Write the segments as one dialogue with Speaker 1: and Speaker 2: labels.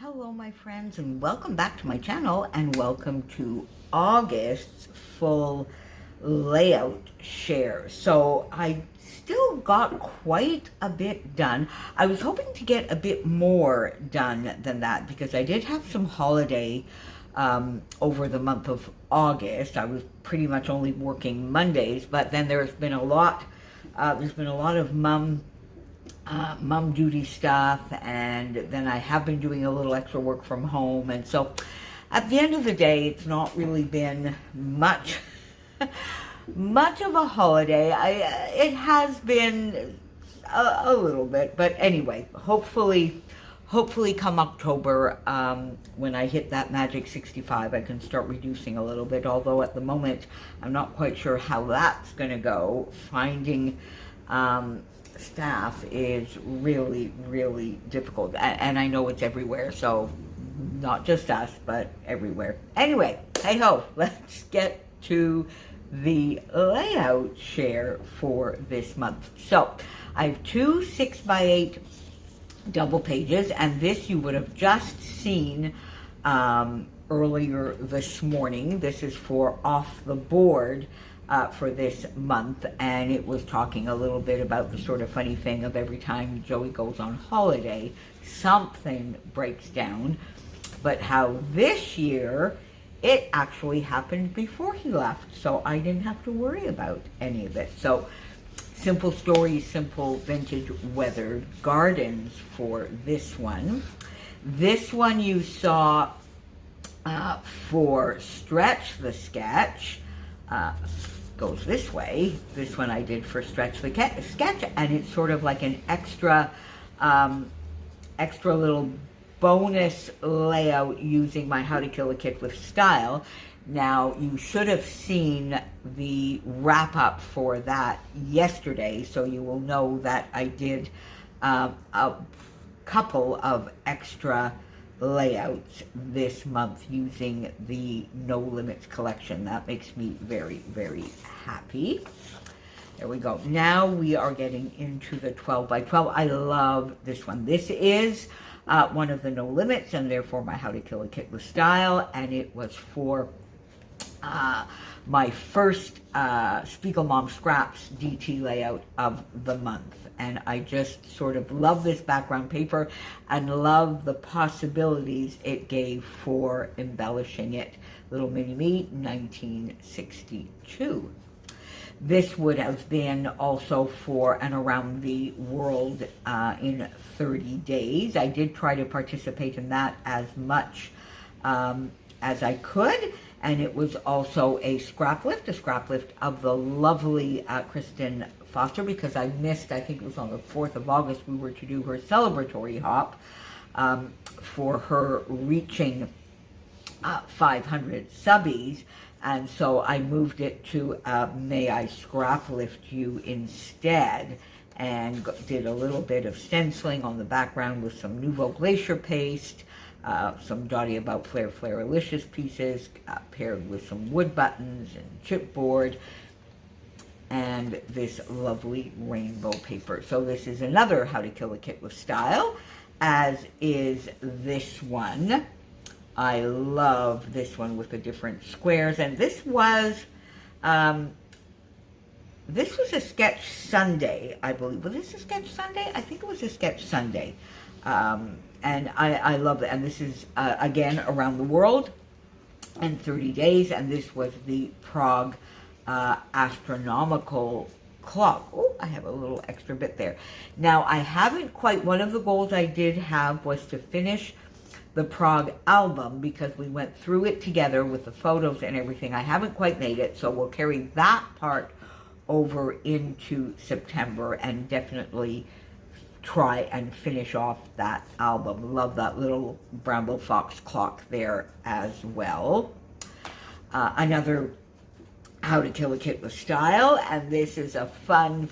Speaker 1: Hello my friends, and welcome back to my channel, and welcome to August's full layout share. So I still got quite a bit done. I was hoping to get a bit more done than that because I did have some holiday over the month of August. I was pretty much only working Mondays, but then there's been a lot of mum duty stuff, and then I have been doing a little extra work from home, and so at the end of the day it's not really been much of a holiday. It has been a little bit, but anyway, hopefully come October, when I hit that magic 65, I can start reducing a little bit, although at the moment I'm not quite sure how that's going to go. Finding staff is really difficult, and I know it's everywhere, so not just us, but everywhere. Anyway, hey ho, let's get to the layout share for this month. So I have two 6x8 double pages, and this you would have just seen earlier this morning. This is for Off the Board for this month, and it was talking a little bit about the sort of funny thing of every time Joey goes on holiday, something breaks down, but how this year it actually happened before he left, so I didn't have to worry about any of it. So simple stories, simple vintage weathered gardens for this one. This one you saw for Stretch the Sketch. Goes this way. This one I did for Stretch the Sketch, and it's sort of like an extra little bonus layout using my How to Kill a Kit with Style. Now, you should have seen the wrap up for that yesterday, so you will know that I did a couple of extra layouts this month using the No Limits collection. That makes me very happy. There we go. Now we are getting into the 12x12. I love this one. This is one of the No Limits, and therefore my How to Kill a Kit with Style, and it was for my first Spiegel Mom Scraps DT layout of the month. And I just sort of love this background paper and love the possibilities it gave for embellishing it. Little Mini Me, 1962. This would have been also for an Around the World in 30 days. I did try to participate in that as much as I could. And it was also a scrap lift of the lovely Kristen Foster, because I missed, I think it was on the 4th of August, we were to do her celebratory hop for her reaching 500 subbies. And so I moved it to May I Scrap Lift You instead, and did a little bit of stenciling on the background with some Nouveau Glacier paste, some Dottie About Flair Flairalicious pieces, paired with some wood buttons and chipboard, and this lovely rainbow paper. So this is another How to Kill a Kit with Style, as is this one. I love this one with the different squares, and this was a Sketch Sunday, I believe. Was this a Sketch Sunday? I think it was a Sketch Sunday. And I love it. And this is, again, Around the World in 30 days. And this was the Prague astronomical clock. Oh, I have a little extra bit there. Now, I haven't quite, one of the goals I did have was to finish the Prague album, because we went through it together with the photos and everything. I haven't quite made it, so we'll carry that part over into September and definitely try and finish off that album. Love that little Bramble Fox clock there as well. Another How to Kill a Kit with Style, and this is a fun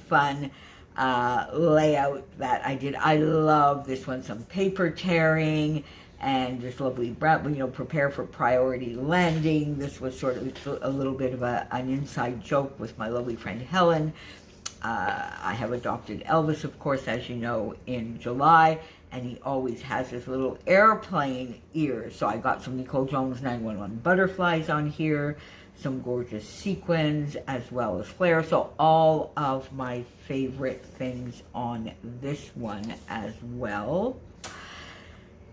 Speaker 1: layout that I did. I love this one. Some paper tearing and this lovely, prepare for priority landing. This was sort of a little bit of an inside joke with my lovely friend Helen. I have adopted Elvis, of course, as you know, in July, and he always has his little airplane ears. So I got some Nicole Jones 911 butterflies on here, some gorgeous sequins, as well as flare. So all of my favorite things on this one as well.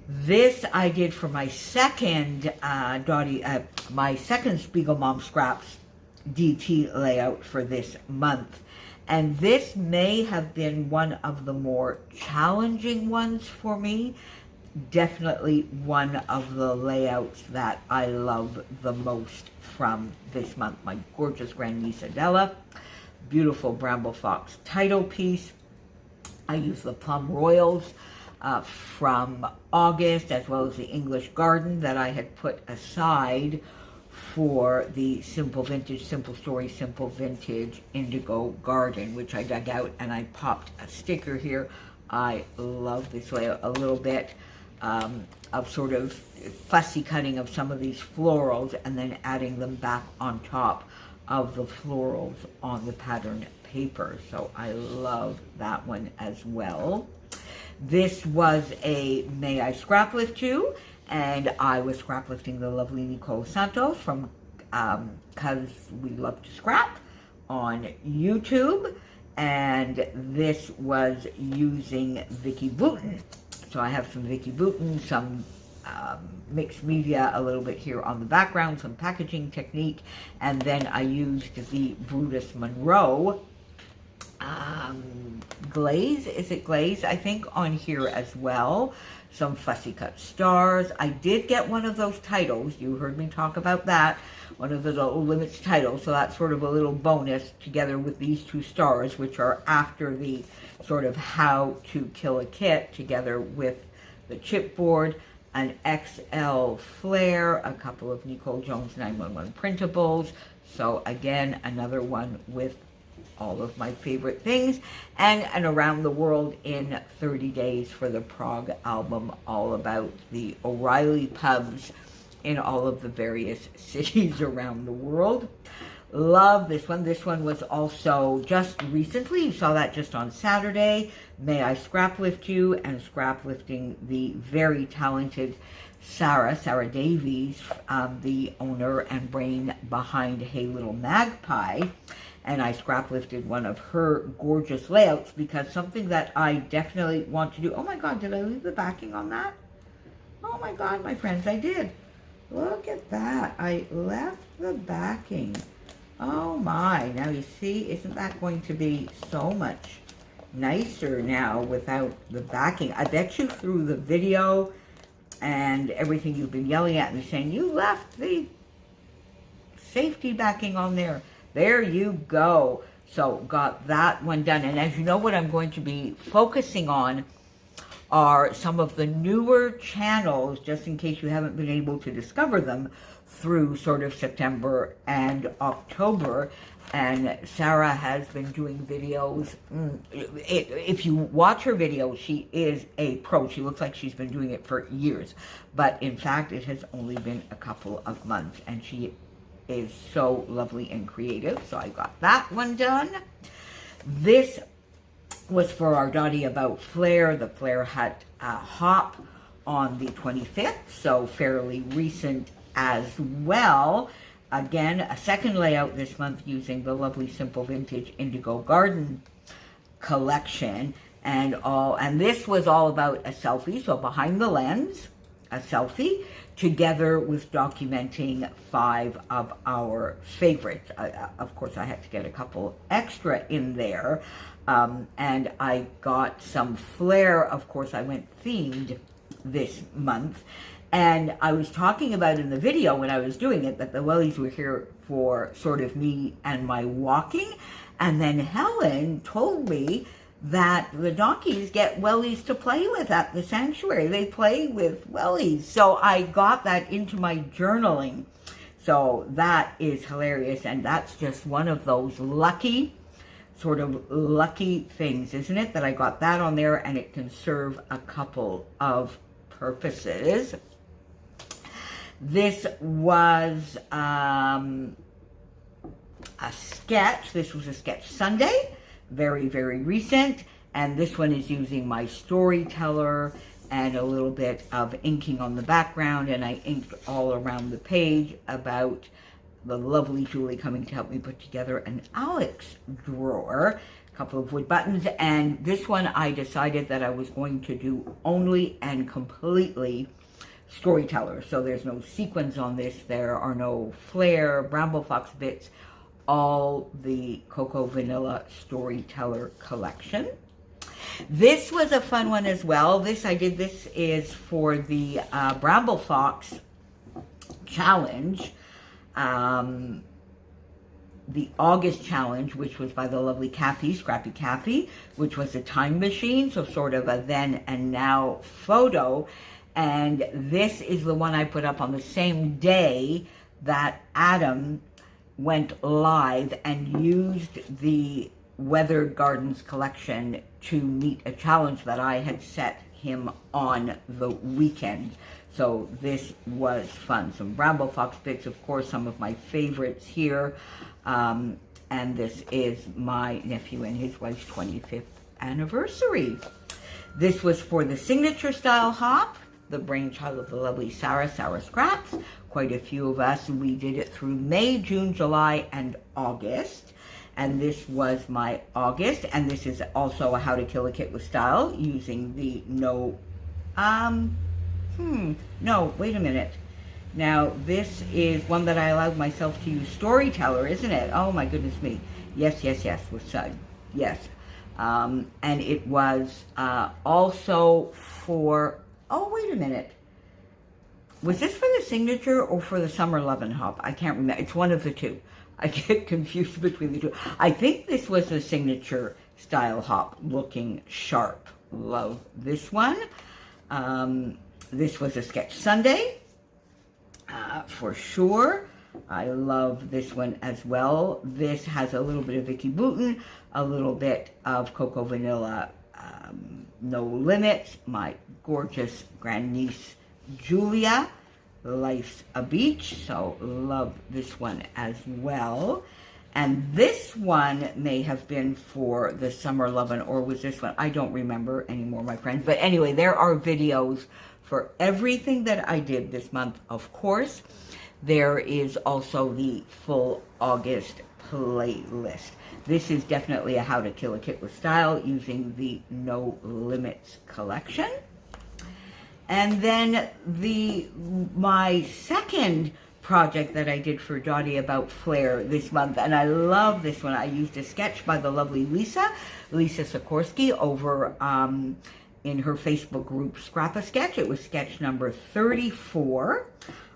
Speaker 1: This I did for my second my second Spiegel Mom Scraps DT layout for this month. And this may have been one of the more challenging ones for me. Definitely one of the layouts that I love the most from this month. My gorgeous grandniece Adela, beautiful Bramble Fox title piece. I use the Plum Royals from August, as well as the English Garden that I had put aside for the Simple Vintage, Simple Story, Simple Vintage Indigo Garden, which I dug out and I popped a sticker here. I love this layout. A little bit of sort of fussy cutting of some of these florals and then adding them back on top of the florals on the pattern paper. So I love that one as well. This was a May I Scrap Lift You, and I was scrap lifting the lovely Nicole Santos from Cause We Love to Scrap on YouTube, and this was using Vicki Boutin. So I have some Vicki Boutin, some mixed media a little bit here on the background, some packaging technique, and then I used the Brutus Monroe glaze, is it glaze, I think, on here as well. Some fussy cut stars. I did get one of those titles. You heard me talk about that. One of the little limits titles. So that's sort of a little bonus together with these two stars, which are after the sort of How to Kill a Kit, together with the chipboard, an XL flare, a couple of Nicole Jones 911 printables. So again, another one with all of my favorite things, and an Around the World in 30 Days for the Prague album, all about the O'Reilly pubs in all of the various cities around the world. Love this one. This one was also just recently, you saw that just on Saturday, May I Scrap Lift You, and scrap lifting the very talented Sarah Davies, the owner and brain behind Hey Little Magpie. And I scrap lifted one of her gorgeous layouts because something that I definitely want to do. Oh my God, did I leave the backing on that? Oh my God, my friends, I did. Look at that. I left the backing. Oh my, now you see, isn't that going to be so much nicer now without the backing? I bet you through the video and everything you've been yelling at me saying, you left the safety backing on there. There you go. So got that one done. And as you know, what I'm going to be focusing on are some of the newer channels, just in case you haven't been able to discover them through sort of September and October. And Sarah has been doing videos. If you watch her videos, she is a pro. She looks like she's been doing it for years. But in fact, it has only been a couple of months. And she is so lovely and creative. So I got that one done. This was for our Dottie About Flare, the Flare Hut Hop on the 25th. So fairly recent as well. Again, a second layout this month using the lovely Simple Vintage Indigo Garden collection. And this was all about a selfie. So behind the lens, a selfie, together with documenting 5 of our favorites. Of course, I had to get a couple extra in there. And I got some flair. Of course, I went themed this month. And I was talking about in the video when I was doing it that the wellies were here for sort of me and my walking. And then Helen told me that the donkeys get wellies to play with at the sanctuary. They play with wellies. So I got that into my journaling. So that is hilarious. And that's just one of those lucky things, isn't it? That I got that on there, and it can serve a couple of purposes. This was a sketch. This was a sketch Sunday very, very recent. And this one is using my Storyteller and a little bit of inking on the background. And I inked all around the page about the lovely Julie coming to help me put together an Alex drawer. Couple of wood buttons, and this one I decided that I was going to do only and completely Storyteller. So there's no sequins on this, there are no flare, Bramble Fox bits, all the Cocoa Vanilla Storyteller collection. This was a fun one as well. This is for the Bramble Fox challenge. The August challenge, which was by the lovely Kathy, Scrappy Kathy, which was a time machine, so sort of a then and now photo. And this is the one I put up on the same day that Adam went live and used the Weathered Gardens collection to meet a challenge that I had set him on the weekend. So this was fun. Some Bramble Fox bits, of course, some of my favorites here. And this is my nephew and his wife's 25th anniversary. This was for the signature style hop, the brainchild of the lovely Sarah Scraps. Quite a few of us. We did it through May, June, July, and August. And this was my August. And this is also a How to Kill a Kit with Style using the no, wait a minute. Now, this is one that I allowed myself to use Storyteller, isn't it? Oh, my goodness me. Yes, with Sud. Yes. And it was also for... Oh, wait a minute. Was this for the signature or for the Summer Lovin' Hop? I can't remember. It's one of the two. I get confused between the two. I think this was the signature style hop, looking sharp. Love this one. This was a Sketch Sunday. For sure. I love this one as well. This has a little bit of Vicki Boutin, a little bit of Cocoa Vanilla, No Limits, my gorgeous grandniece Julia, Life's a Beach, so love this one as well. And this one may have been for the Summer Lovin', or was this one? I don't remember anymore, my friends. But anyway, there are videos for everything that I did this month, of course. There is also the full August playlist. This is definitely a How to Kill a Kit with Style using the No Limits collection. And then my second project that I did for Dottie about flair this month, and I love this one. I used a sketch by the lovely Lisa Sikorsky over in her Facebook group Scrap-A-Sketch. It was sketch number 34.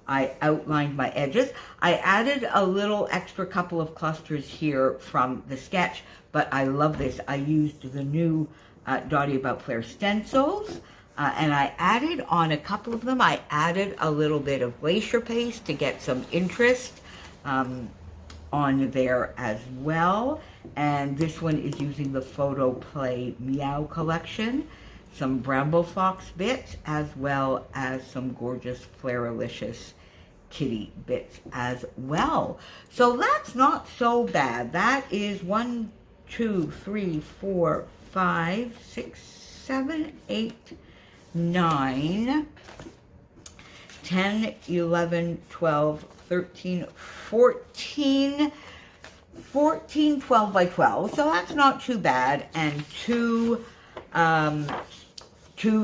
Speaker 1: I outlined my edges. I added a little extra couple of clusters here from the sketch, but I love this. I used the new Dottie About Flair stencils, and I added on a couple of them, I added a little bit of glacier paste to get some interest on there as well. And this one is using the Photo Play Meow collection. Some Bramble Fox bits, as well as some gorgeous Flairalicious kitty bits as well. So that's not so bad. That is 1, 2, 3, 4, 5, 6, 7, 8, 9, 10, 11, 12, 13, 14, 12 by 12. So that's not too bad. And two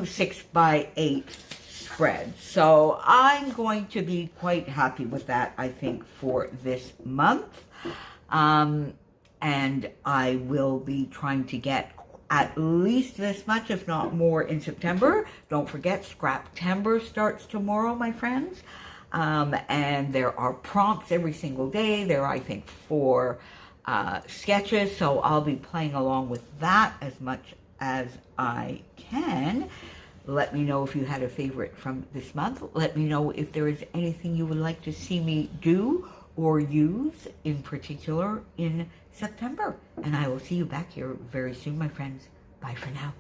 Speaker 1: 6 by 8 spreads. So I'm going to be quite happy with that, I think, for this month. And I will be trying to get at least this much, if not more, in September. Don't forget, Scraptember starts tomorrow, my friends. And there are prompts every single day. There are, I think, 4 sketches. So I'll be playing along with that as much as I can. Let me know if you had a favorite from this month. Let me know if there is anything you would like to see me do or use in particular in September. And I will see you back here very soon, my friends. Bye for now.